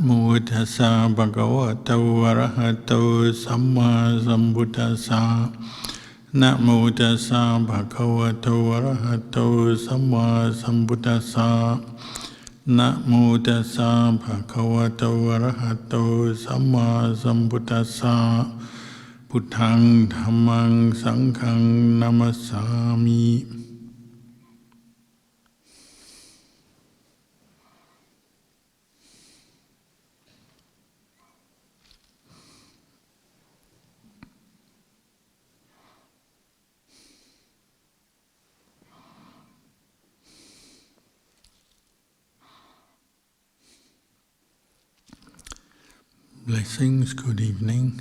โมตัสสะภะคะวะโตอะระหะโตสัมมาสัมพุทธัสสะนะโมตัสสะภะคะวะโตอะระหะโตสัมมาสัมพุทธัสสะนะโมตัสสะภะคะวะโตอะระหะโตสัมมาสัมพุทธัสสะพุทธังธัมมังสังฆังนะมัสสามิ Blessings, good evening.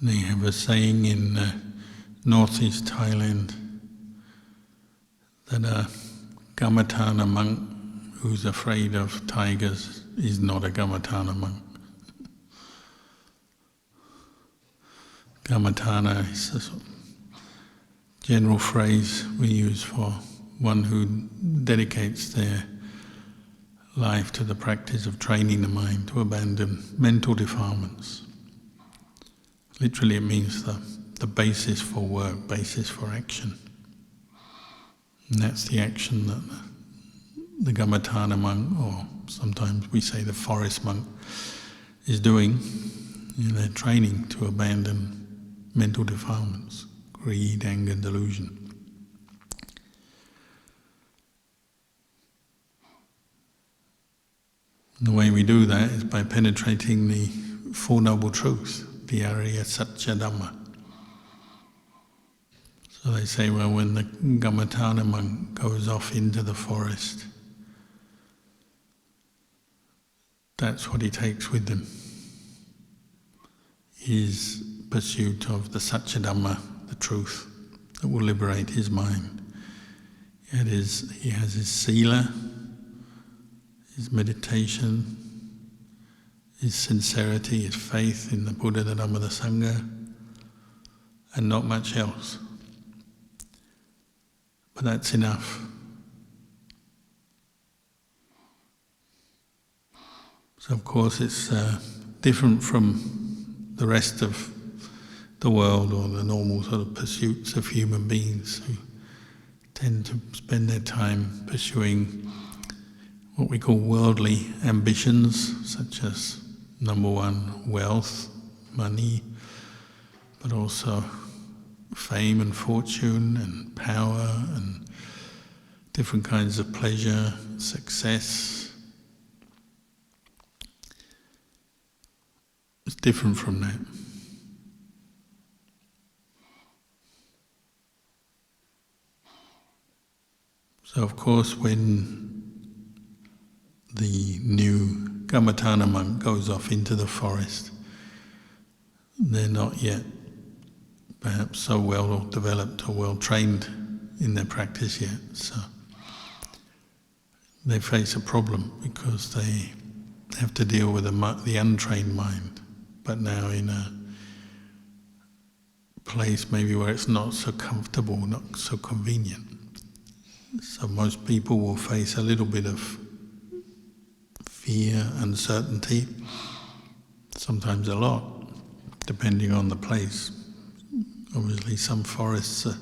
They have a saying in northeast Thailand that a Gamatana monk who's afraid of tigers is not a Gamatana monk. Gamatana is a sort of general phrase we use for one who dedicates their life to the practice of training the mind to abandon mental defilements. Literally it means the basis for work, basis for action. And that's the action that the Gamatana monk, or sometimes we say the forest monk, is doing. They're training to abandon mental defilements, greed, anger, delusion. The way we do that is by penetrating the Four Noble Truths, the Ariya Satya Dhamma. So they say, well, when the Gamatana monk goes off into the forest, that's what he takes with him, his pursuit of the Satya Dhamma, the truth that will liberate his mind. He has his sila, his meditation, his sincerity, his faith in the Buddha, the Dhamma, the Sangha, and not much else. But that's enough. So of course it's different from the rest of the world or the normal sort of pursuits of human beings who tend to spend their time pursuing what we call worldly ambitions, such as, number one, wealth, money, but also fame and fortune and power and different kinds of pleasure, success. It's different from that. So of course when the new Gamatana monk goes off into the forest, they're not yet perhaps so well developed or well trained in their practice yet. So they face a problem because they have to deal with the untrained mind, but now in a place maybe where it's not so comfortable, not so convenient. So most people will face a little bit of fear, uncertainty, sometimes a lot, depending on the place. Obviously some forests are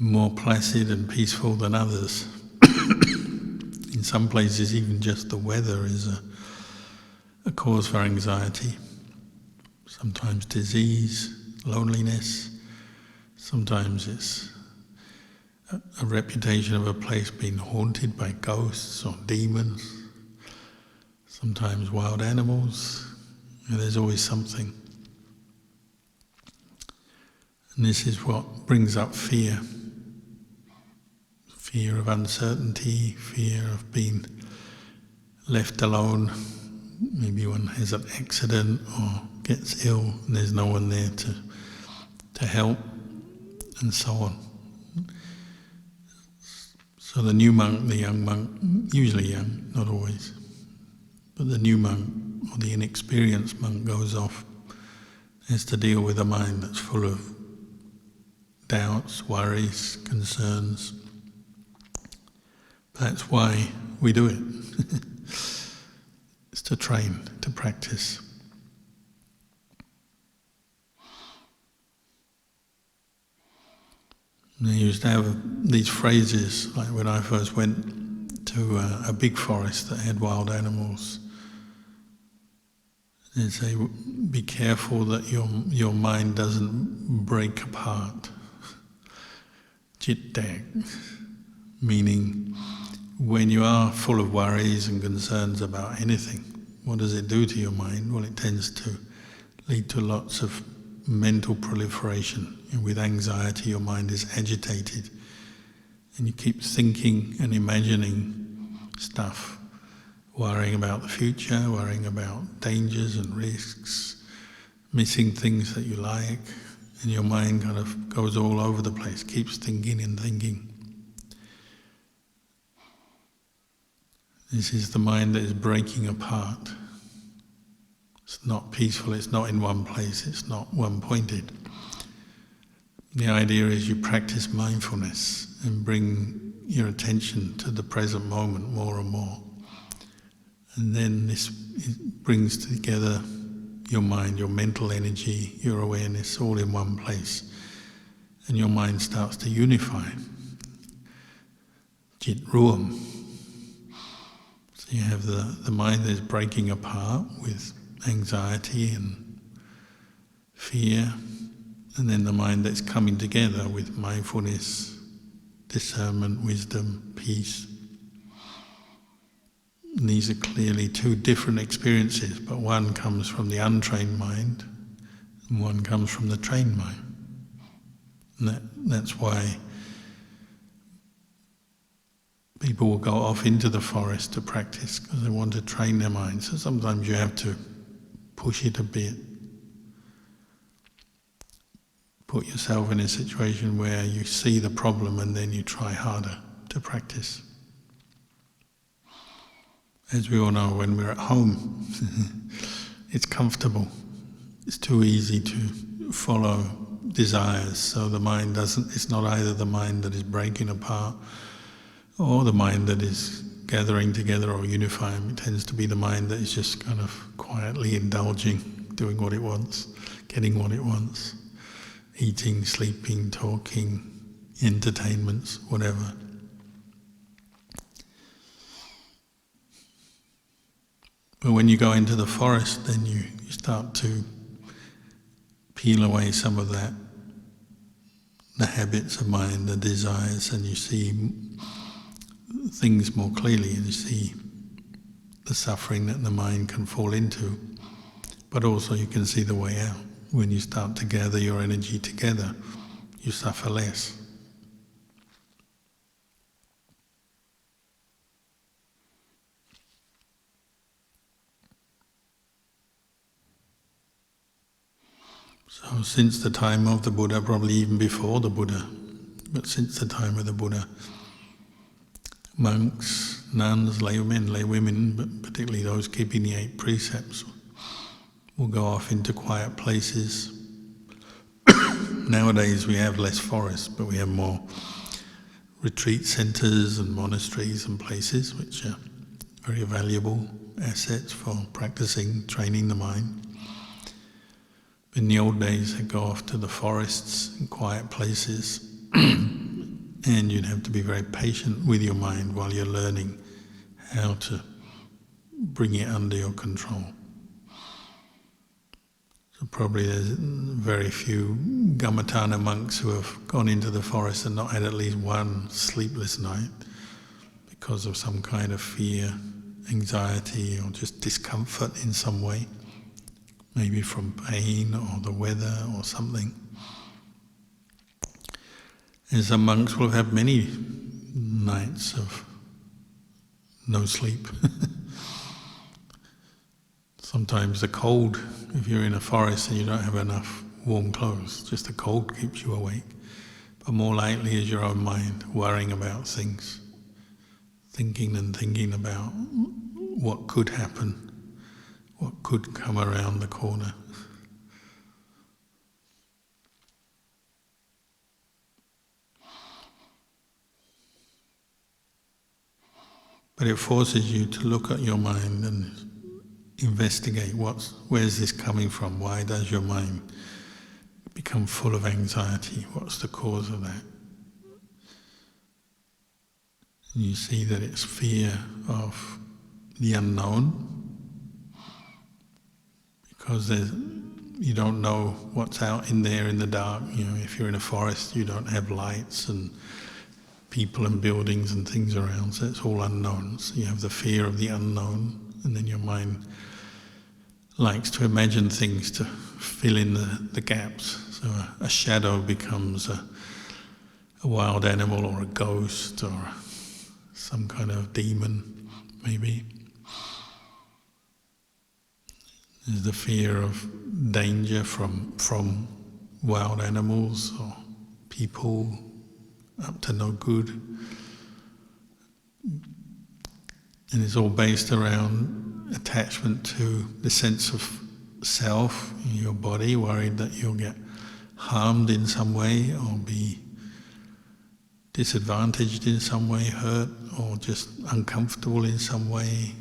more placid and peaceful than others. In some places even just the weather is a cause for anxiety. Sometimes disease, loneliness, sometimes it's a reputation of a place being haunted by ghosts or demons, sometimes wild animals, and there's always something. And this is what brings up fear. Fear of uncertainty, fear of being left alone. Maybe one has an accident or gets ill and there's no one there to help, and so on. So the new monk, the young monk, usually young, not always, but the new monk or the inexperienced monk goes off, has to deal with a mind that's full of doubts, worries, concerns. That's why we do it. It's to train, to practice. And I used to have these phrases, like when I first went to a big forest that had wild animals. They say, be careful that your mind doesn't break apart. Chittak, meaning when you are full of worries and concerns about anything, what does it do to your mind? Well, it tends to lead to lots of mental proliferation. And with anxiety, your mind is agitated, and you keep thinking and imagining stuff, worrying about the future, worrying about dangers and risks, missing things that you like, and your mind kind of goes all over the place, keeps thinking and thinking. This is the mind that is breaking apart. It's not peaceful, it's not in one place, it's not one-pointed. The idea is you practice mindfulness and bring your attention to the present moment more and more. And then this brings together your mind, your mental energy, your awareness, all in one place. And your mind starts to unify. Jit ruam. So you have the mind that is breaking apart with anxiety and fear, and then the mind that's coming together with mindfulness, discernment, wisdom, peace. And these are clearly two different experiences, but one comes from the untrained mind and one comes from the trained mind. And that's why people will go off into the forest to practice, because they want to train their mind. So sometimes you have to push it a bit. Put yourself in a situation where you see the problem and then you try harder to practice. As we all know, when we're at home, it's comfortable. It's too easy to follow desires, so the mind it's not either the mind that is breaking apart or the mind that is gathering together or unifying. It tends to be the mind that is just kind of quietly indulging, doing what it wants, getting what it wants, eating, sleeping, talking, entertainments, whatever. But when you go into the forest, then you start to peel away some of that, the habits of mind, the desires, and you see things more clearly, and you see the suffering that the mind can fall into. But also you can see the way out. When you start to gather your energy together, you suffer less. So since the time of the Buddha, probably even before the Buddha, but since the time of the Buddha, monks, nuns, laymen, lay women, but particularly those keeping the 8 precepts, will go off into quiet places. Nowadays we have less forests, but we have more retreat centres and monasteries and places which are very valuable assets for practicing, training the mind. In the old days, they'd go off to the forests and quiet places, and you'd have to be very patient with your mind while you're learning how to bring it under your control. So probably there's very few Gamatana monks who have gone into the forest and not had at least one sleepless night because of some kind of fear, anxiety, or just discomfort in some way. Maybe from pain or the weather or something. And some monks will have many nights of no sleep. Sometimes the cold, if you're in a forest and you don't have enough warm clothes, just the cold keeps you awake. But more likely is your own mind worrying about things, thinking and thinking about what could happen, what could come around the corner. But it forces you to look at your mind and investigate where's this coming from? Why does your mind become full of anxiety? What's the cause of that? And you see that it's fear of the unknown, because you don't know what's out in there in the dark. If you're in a forest, you don't have lights and people and buildings and things around, so it's all unknown. So you have the fear of the unknown, and then your mind likes to imagine things to fill in the gaps. So a shadow becomes a wild animal or a ghost or some kind of demon, maybe. There's the fear of danger from wild animals or people up to no good. And it's all based around attachment to the sense of self in your body, worried that you'll get harmed in some way or be disadvantaged in some way, hurt or just uncomfortable in some way.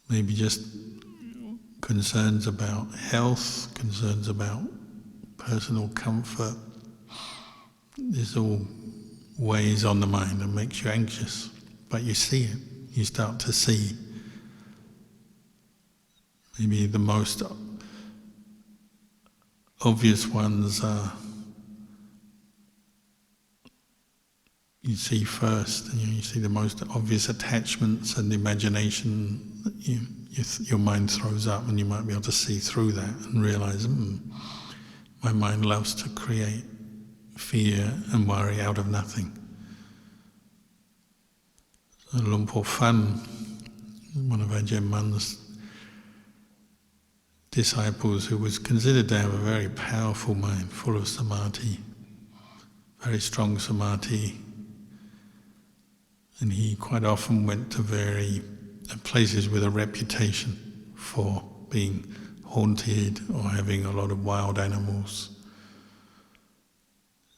Maybe just concerns about health, concerns about personal comfort. This all weighs on the mind and makes you anxious. But you see it, you start to see. Maybe the most obvious ones are you see first, and you see the most obvious attachments and imagination that your mind throws up, and you might be able to see through that and realise, my mind loves to create fear and worry out of nothing. So Luang Por Phan, one of Ajahn Mun's disciples, who was considered to have a very powerful mind, full of samadhi, very strong samadhi, and he quite often went to places with a reputation for being haunted or having a lot of wild animals.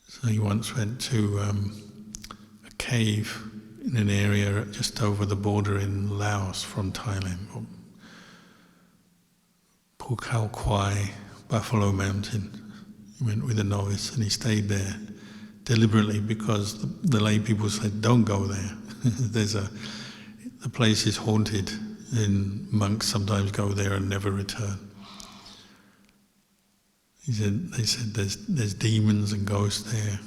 So he once went to a cave in an area just over the border in Laos from Thailand, Pu Khao Kwai, Buffalo Mountain. He went with a novice and he stayed there deliberately because the lay people said, don't go there. The place is haunted and monks sometimes go there and never return. They said there's demons and ghosts there,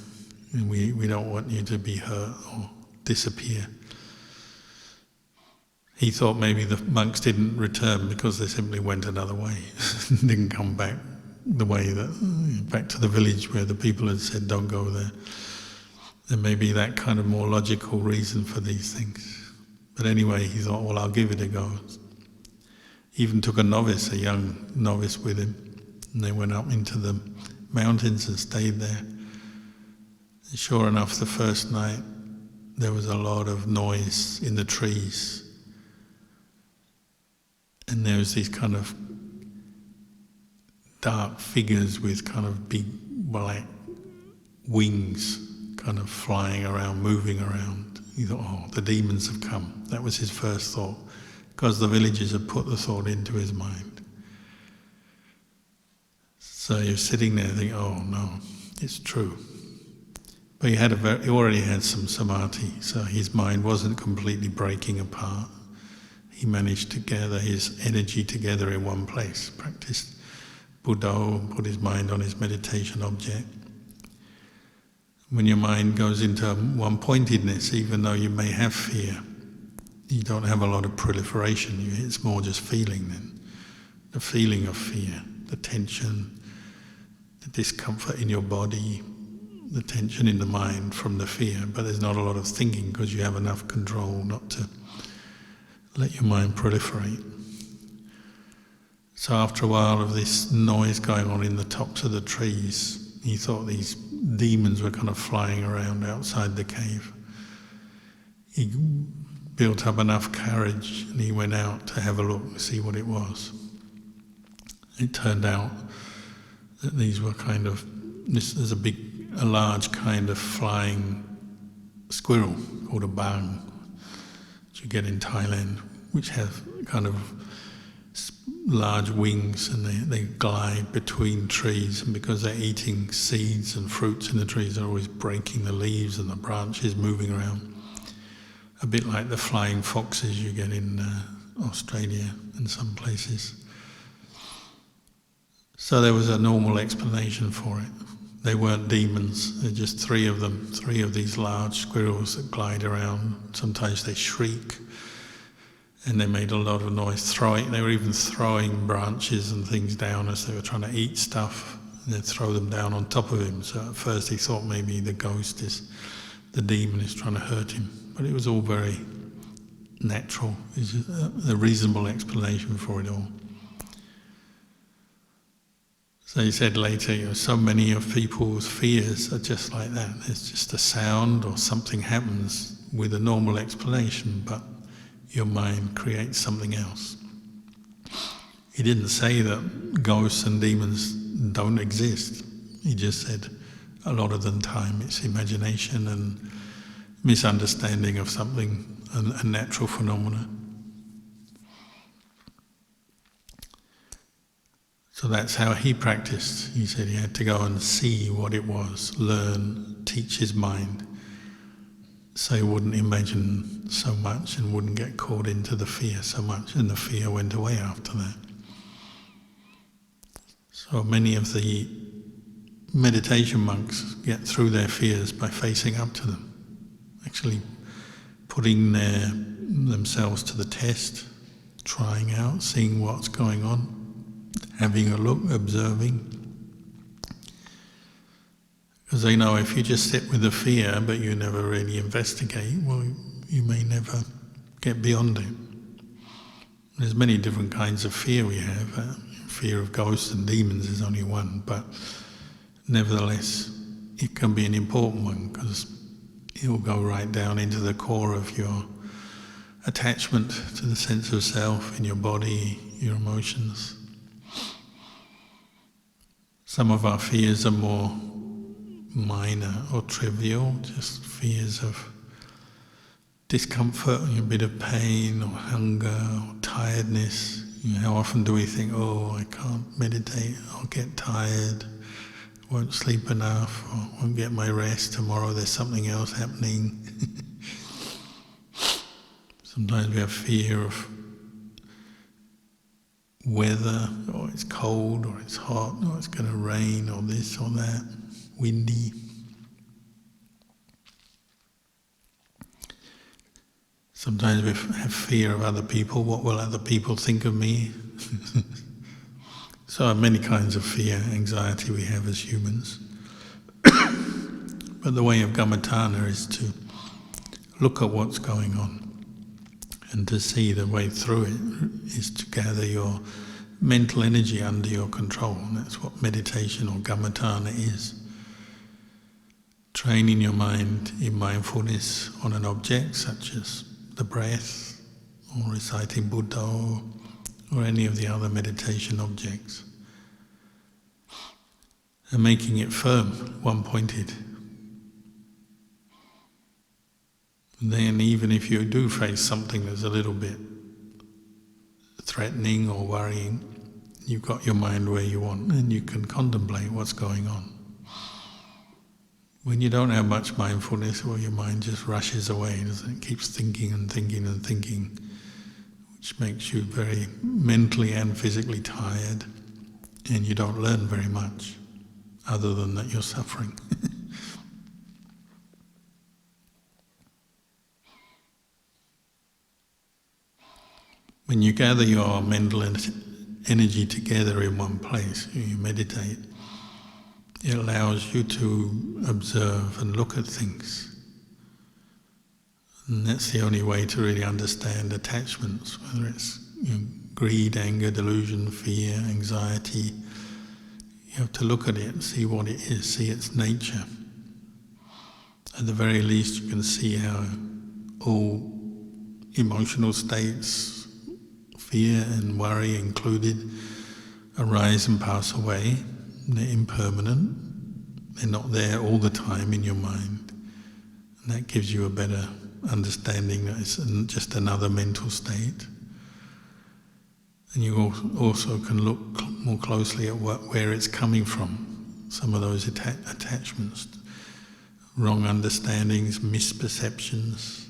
and we don't want you to be hurt or disappear. He thought maybe the monks didn't return because they simply went another way, didn't come back back to the village where the people had said don't go there. There may be that kind of more logical reason for these things. But anyway, he thought, well, I'll give it a go. He even took a young novice with him, and they went up into the mountains and stayed there. And sure enough, the first night, there was a lot of noise in the trees. And there was these kind of dark figures with kind of big black wings kind of flying around, moving around. He thought, oh, the demons have come. That was his first thought, because the villagers had put the thought into his mind. So he was sitting there thinking, oh no, it's true. But he already had some samadhi, so his mind wasn't completely breaking apart. He managed to gather his energy together in one place, practiced Buddha, put his mind on his meditation object. When your mind goes into one-pointedness, even though you may have fear, you don't have a lot of proliferation. It's more just feeling then. The feeling of fear, the tension, the discomfort in your body, the tension in the mind from the fear, but there's not a lot of thinking because you have enough control not to let your mind proliferate. So after a while of this noise going on in the tops of the trees, he thought these demons were kind of flying around outside the cave. He built up enough courage and he went out to have a look and see what it was. It turned out that these were there's a large kind of flying squirrel called a bang, which you get in Thailand, which have kind of large wings, and they glide between trees, and because they're eating seeds and fruits in the trees, they're always breaking the leaves and the branches, moving around. A bit like the flying foxes you get in Australia and some places. So there was a normal explanation for it. They weren't demons, they're just three of them, three of these large squirrels that glide around. Sometimes they shriek, and they made a lot of noise. They were even throwing branches and things down as they were trying to eat stuff, and they'd throw them down on top of him. So at first he thought maybe the demon is trying to hurt him. But it was all very natural. It's a reasonable explanation for it all. So he said later, so many of people's fears are just like that. It's just a sound or something happens with a normal explanation, but your mind creates something else. He didn't say that ghosts and demons don't exist. He just said a lot of the time it's imagination and misunderstanding of something, a natural phenomena. So that's how he practiced. He said he had to go and see what it was, learn, teach his mind, so he wouldn't imagine so much and wouldn't get caught into the fear so much, and the fear went away after that. So many of the meditation monks get through their fears by facing up to them, actually putting themselves to the test, trying out, seeing what's going on, having a look, observing. Because they know if you just sit with the fear but you never really investigate, well, you may never get beyond it. There's many different kinds of fear we have. Fear of ghosts and demons is only one, but nevertheless it can be an important one because it will go right down into the core of your attachment to the sense of self in your body, your emotions. Some of our fears are more minor or trivial, just fears of discomfort, a bit of pain or hunger or tiredness. How often do we think, I can't meditate, I'll get tired, won't sleep enough, or won't get my rest, tomorrow there's something else happening. Sometimes we have fear of weather, or it's cold, or it's hot, or it's going to rain, or this or that, windy. Sometimes we have fear of other people. What will other people think of me? So many kinds of fear, anxiety we have as humans. But the way of Kammatthana is to look at what's going on, and to see the way through it is to gather your mental energy under your control. And that's what meditation or Kammatthana is. Training your mind in mindfulness on an object such as the breath, or reciting Buddha, or any of the other meditation objects. And making it firm, one-pointed. Then even if you do face something that's a little bit threatening or worrying, you've got your mind where you want, and you can contemplate what's going on. When you don't have much mindfulness, well, your mind just rushes away, doesn't it? It keeps thinking and thinking and thinking, which makes you very mentally and physically tired, and you don't learn very much, other than that you're suffering. When you gather your mental energy together in one place, you meditate, it allows you to observe and look at things. And that's the only way to really understand attachments, whether it's greed, anger, delusion, fear, anxiety. You have to look at it and see what it is, see its nature. At the very least, you can see how all emotional states, fear and worry included, arise and pass away. They're impermanent. They're not there all the time in your mind. And that gives you a better understanding that it's just another mental state. And you also can look more closely at where it's coming from. Some of those attachments, wrong understandings, misperceptions.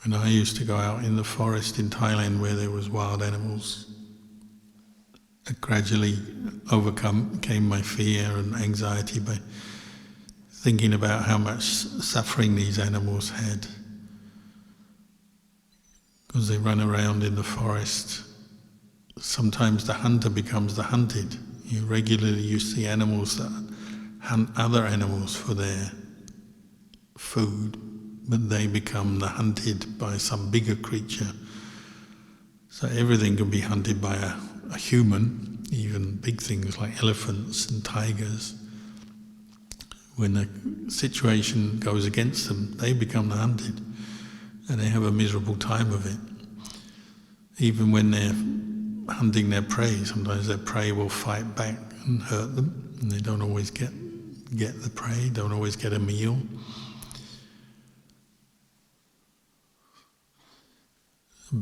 When I used to go out in the forest in Thailand where there was wild animals, I gradually overcame my fear and anxiety by thinking about how much suffering these animals had. Because they run around in the forest. Sometimes the hunter becomes the hunted. You see animals that hunt other animals for their food, but they become the hunted by some bigger creature. So everything can be hunted by a human, even big things like elephants and tigers. When the situation goes against them, they become the hunted, and they have a miserable time of it. Even when they're hunting their prey, sometimes their prey will fight back and hurt them, and they don't always get the prey, don't always get a meal.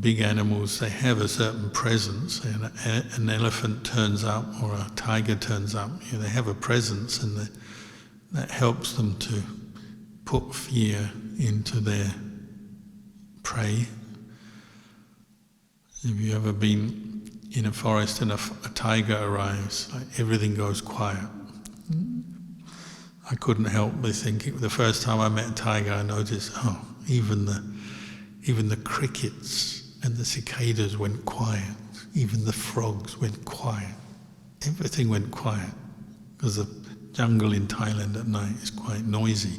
Big animals, they have a certain presence. An elephant turns up or a tiger turns up, they have a presence, and that helps them to put fear into their prey. Have you ever been in a forest and a tiger arrives, like everything goes quiet? I couldn't help but thinking, the first time I met a tiger I noticed, even the crickets and the cicadas went quiet, even the frogs went quiet. Everything went quiet, because the jungle in Thailand at night is quite noisy,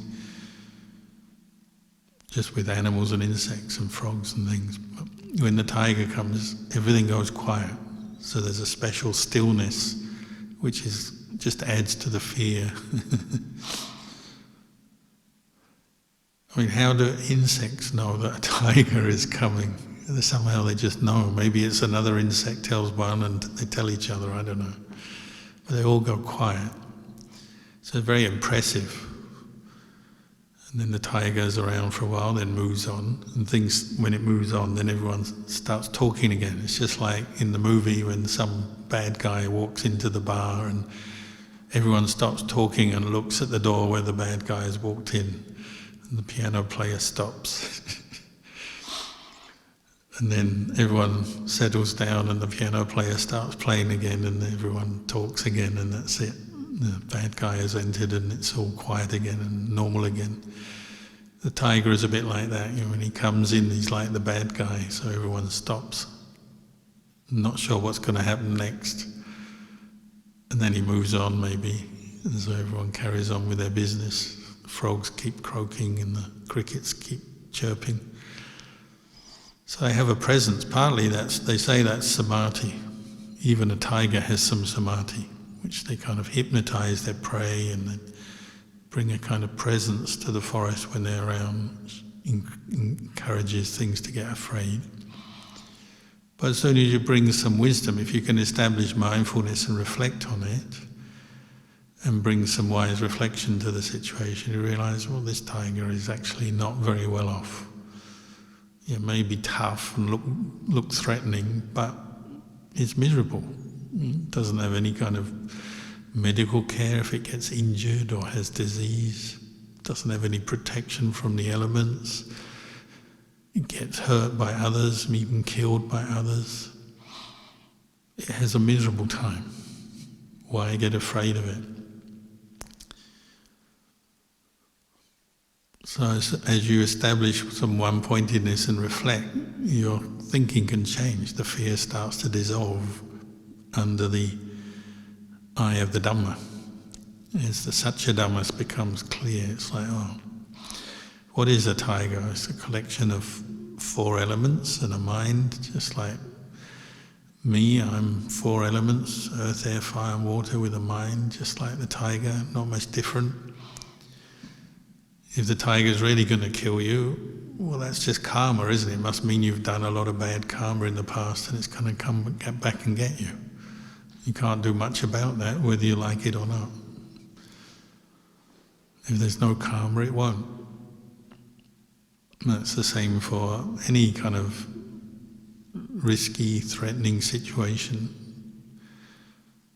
just with animals and insects and frogs and things. But when the tiger comes, everything goes quiet. So there's a special stillness which just adds to the fear. I mean, how do insects know that a tiger is coming? Somehow they just know. Maybe it's another insect tells one and they tell each other, I don't know. But they all go quiet. So it's very impressive. And then the tiger's around for a while, then moves on. And things, when it moves on, then everyone starts talking again. It's just like in the movie when some bad guy walks into the bar and everyone stops talking and looks at the door where the bad guy has walked in. And the piano player stops. And then everyone settles down and the piano player starts playing again and everyone talks again, and that's it. The bad guy has entered and it's all quiet again and normal again. The tiger is a bit like that. When he comes in, he's like the bad guy, so everyone stops. Not sure what's going to happen next. And then he moves on maybe, and so everyone carries on with their business. The frogs keep croaking and the crickets keep chirping. So they have a presence. Partly they say that's samadhi. Even a tiger has some samadhi, which they kind of hypnotize their prey and they bring a kind of presence to the forest when they're around, encourages things to get afraid. But as soon as you bring some wisdom, if you can establish mindfulness and reflect on it, and bring some wise reflection to the situation, you realize, well, this tiger is actually not very well off. It may be tough and look threatening, but it's miserable. It doesn't have any kind of medical care if it gets injured or has disease. It doesn't have any protection from the elements. It gets hurt by others, even killed by others. It has a miserable time. Why get afraid of it? So as you establish some one-pointedness and reflect, your thinking can change. The fear starts to dissolve under the eye of the Dhamma. As the Satya Dhamma becomes clear, it's like, what is a tiger? It's a collection of 4 elements and a mind, just like me. I'm 4 elements, earth, air, fire and water, with a mind, just like the tiger, not much different. If the tiger's really going to kill you, well, that's just karma, isn't it? It must mean you've done a lot of bad karma in the past and it's going to get back and get you. You can't do much about that, whether you like it or not. If there's no karma, it won't. That's the same for any kind of risky, threatening situation.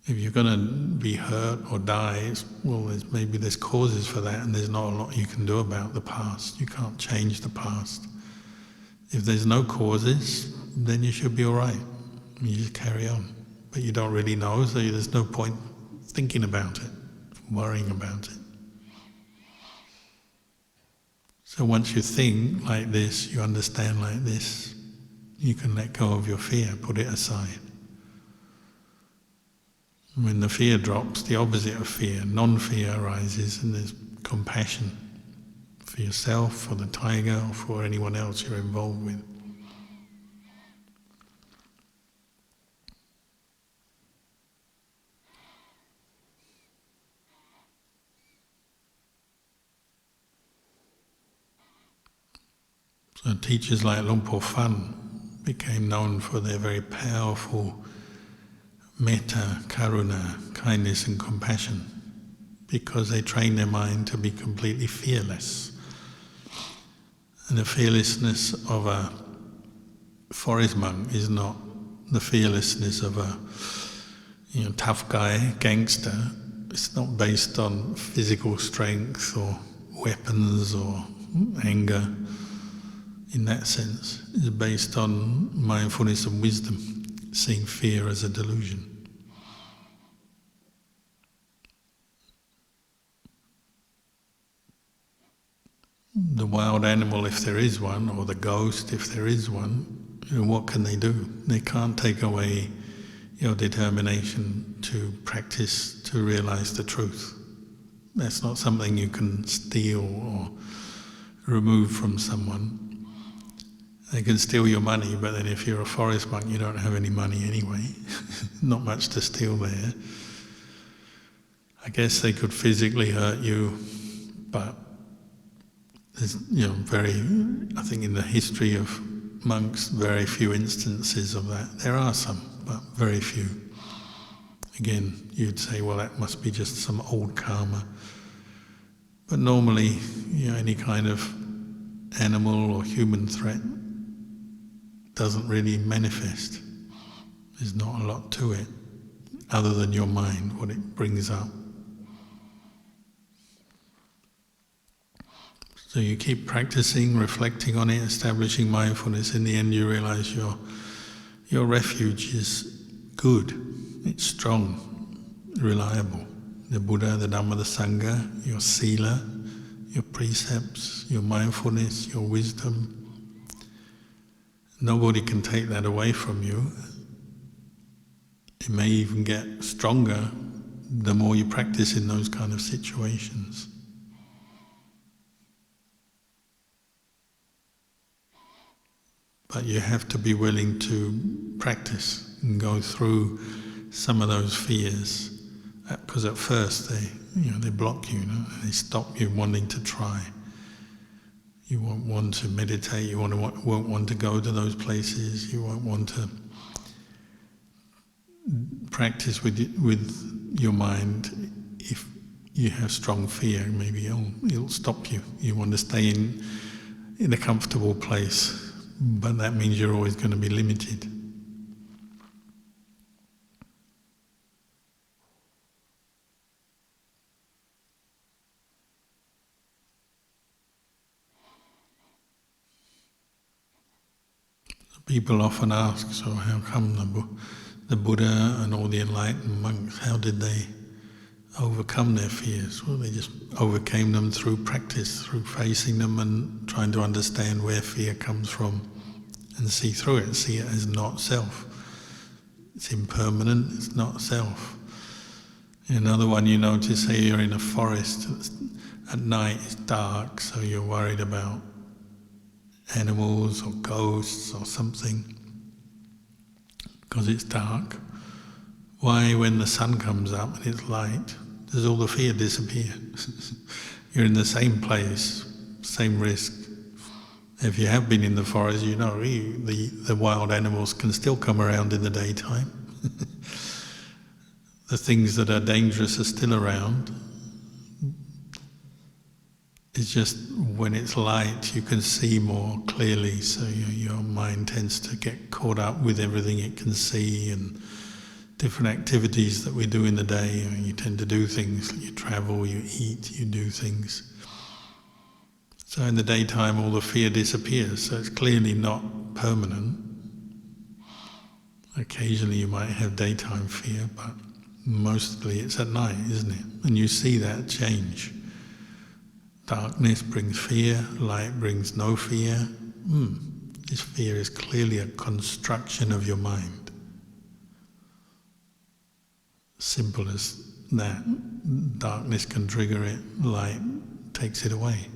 If you're going to be hurt or die, well, maybe there's causes for that, and there's not a lot you can do about the past. You can't change the past. If there's no causes, then you should be all right. You just carry on. But you don't really know, so there's no point thinking about it, worrying about it. So once you think like this, you understand like this, you can let go of your fear, put it aside. When the fear drops, the opposite of fear, non-fear arises, and there's compassion for yourself, for the tiger, or for anyone else you're involved with. So teachers like Luang Por Fan became known for their very powerful metta, karuna, kindness and compassion, because they train their mind to be completely fearless. And the fearlessness of a forest monk is not the fearlessness of a tough guy, gangster. It's not based on physical strength or weapons or anger. In that sense, it's based on mindfulness and wisdom, seeing fear as a delusion. The wild animal, if there is one, or the ghost, if there is one, what can they do? They can't take away your determination to practice, to realize the truth. That's not something you can steal or remove from someone. They can steal your money, but then if you're a forest monk, you don't have any money anyway. Not much to steal there. I guess they could physically hurt you, but there's, I think in the history of monks, very few instances of that. There are some, but very few. Again, you'd say, well, that must be just some old karma. But normally, any kind of animal or human threat doesn't really manifest. There's not a lot to it, other than your mind, what it brings up. So you keep practicing, reflecting on it, establishing mindfulness. In the end, you realize your refuge is good, it's strong, reliable. The Buddha, the Dhamma, the Sangha, your sila, your precepts, your mindfulness, your wisdom. Nobody can take that away from you. It may even get stronger the more you practice in those kind of situations. But you have to be willing to practice and go through some of those fears, because at first they block you, they stop you wanting to try. You won't want to meditate, you won't want to go to those places, you won't want to practice with your mind. If you have strong fear, maybe it'll stop you. You want to stay in a comfortable place, but that means you're always going to be limited. People often ask, so how come the Buddha and all the enlightened monks, how did they overcome their fears? Well, they just overcame them through practice, through facing them and trying to understand where fear comes from and see through it, see it as not self. It's impermanent, it's not self. Another one you notice, say you're in a forest, at night it's dark, so you're worried about animals or ghosts or something because it's dark. Why, when the sun comes up and it's light, does all the fear disappear? You're in the same place, same risk, If you have been in the forest, you know the wild animals can still come around in the daytime. The things that are dangerous are still around. It's just when it's light you can see more clearly, so your mind tends to get caught up with everything it can see and different activities that we do in the day. You tend to do things, you travel, you eat, you do things. So in the daytime all the fear disappears, so it's clearly not permanent. Occasionally you might have daytime fear, but mostly it's at night, isn't it? And you see that change. Darkness brings fear, light brings no fear. This fear is clearly a construction of your mind. Simple as that. Darkness can trigger it, light takes it away.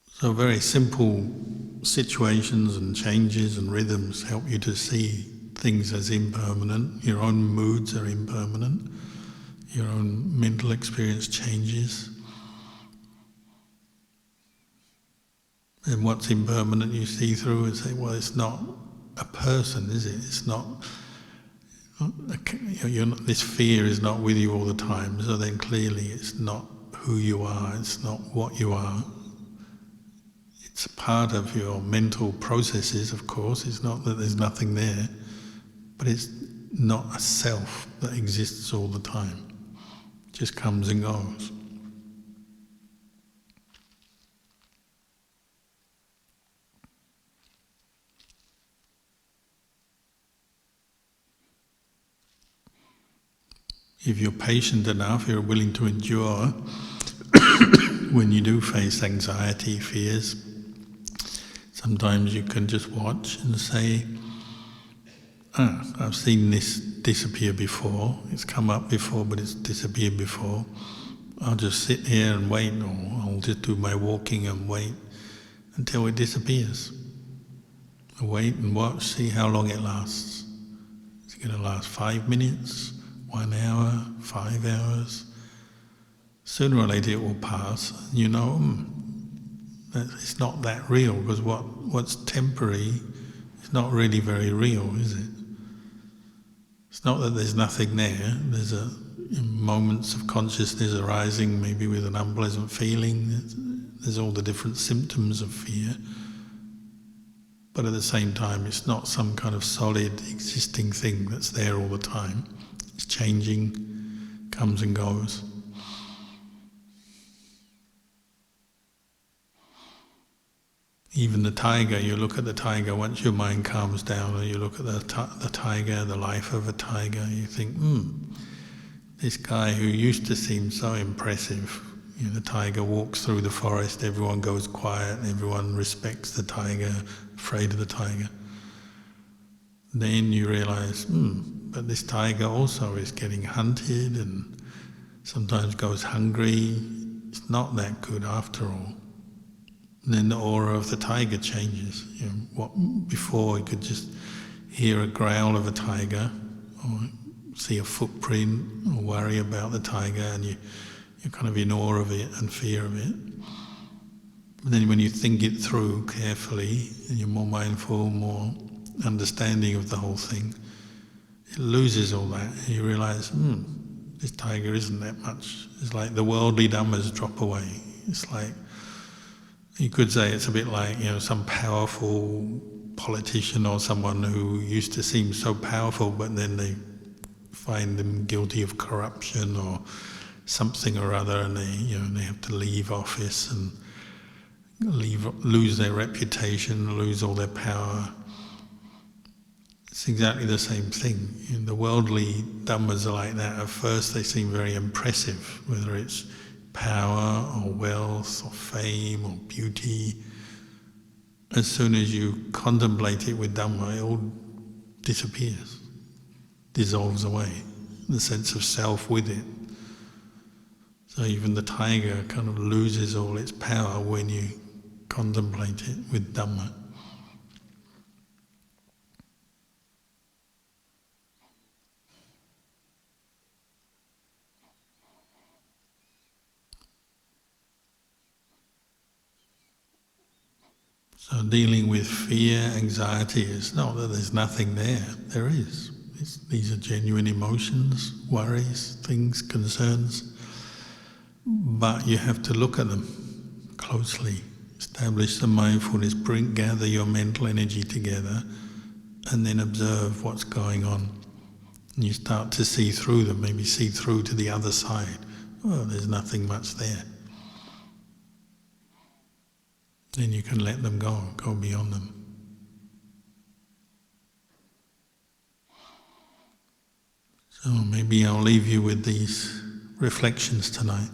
So very simple situations and changes and rhythms help you to see things as impermanent. Your own moods are impermanent. Your own mental experience changes. And what's impermanent you see through and say, well, it's not a person, is it? It's not, this fear is not with you all the time, so then clearly it's not who you are, it's not what you are. It's a part of your mental processes, of course. It's not that there's nothing there, but it's not a self that exists all the time. It just comes and goes. If you're patient enough, you're willing to endure when you do face anxiety, fears. Sometimes you can just watch and say, I've seen this disappear before, it's come up before but it's disappeared before. I'll just sit here and wait, or I'll just do my walking and wait until it disappears. I'll wait and watch, see how long it lasts. Is it going to last 5 minutes, 1 hour, 5 hours? Sooner or later it will pass. You know, it's not that real, because what's temporary is not really very real, is it? It's not that there's nothing there. There's moments of consciousness arising, maybe with an unpleasant feeling. There's all the different symptoms of fear. But at the same time, it's not some kind of solid existing thing that's there all the time. It's changing, comes and goes. Even the tiger, you look at the tiger, once your mind calms down, or you look at the tiger, the life of a tiger, you think, this guy who used to seem so impressive, the tiger walks through the forest, everyone goes quiet, everyone respects the tiger, afraid of the tiger. Then you realize, but this tiger also is getting hunted and sometimes goes hungry. It's not that good after all. And then the aura of the tiger changes. Before you could just hear a growl of a tiger, or see a footprint, or worry about the tiger, and you're kind of in awe of it and fear of it. But then when you think it through carefully, and you're more mindful, more understanding of the whole thing, it loses all that, and you realise, this tiger isn't that much. It's like the worldly dhammas drop away. It's like, you could say it's a bit like, some powerful politician or someone who used to seem so powerful, but then they find them guilty of corruption or something or other, and they have to leave office and lose their reputation, lose all their power. It's exactly the same thing. The worldly dhammas are like that. At first they seem very impressive, whether it's power or wealth or fame or beauty. As soon as you contemplate it with Dhamma, it all disappears, dissolves away, the sense of self with it. So even the tiger kind of loses all its power when you contemplate it with Dhamma. So dealing with fear, anxiety is not that there's nothing there. There is. These are genuine emotions, worries, things, concerns. But you have to look at them closely. Establish the mindfulness, gather your mental energy together, and then observe what's going on. And you start to see through them, maybe see through to the other side. Oh, there's nothing much there. Then you can let them go beyond them. So maybe I'll leave you with these reflections tonight.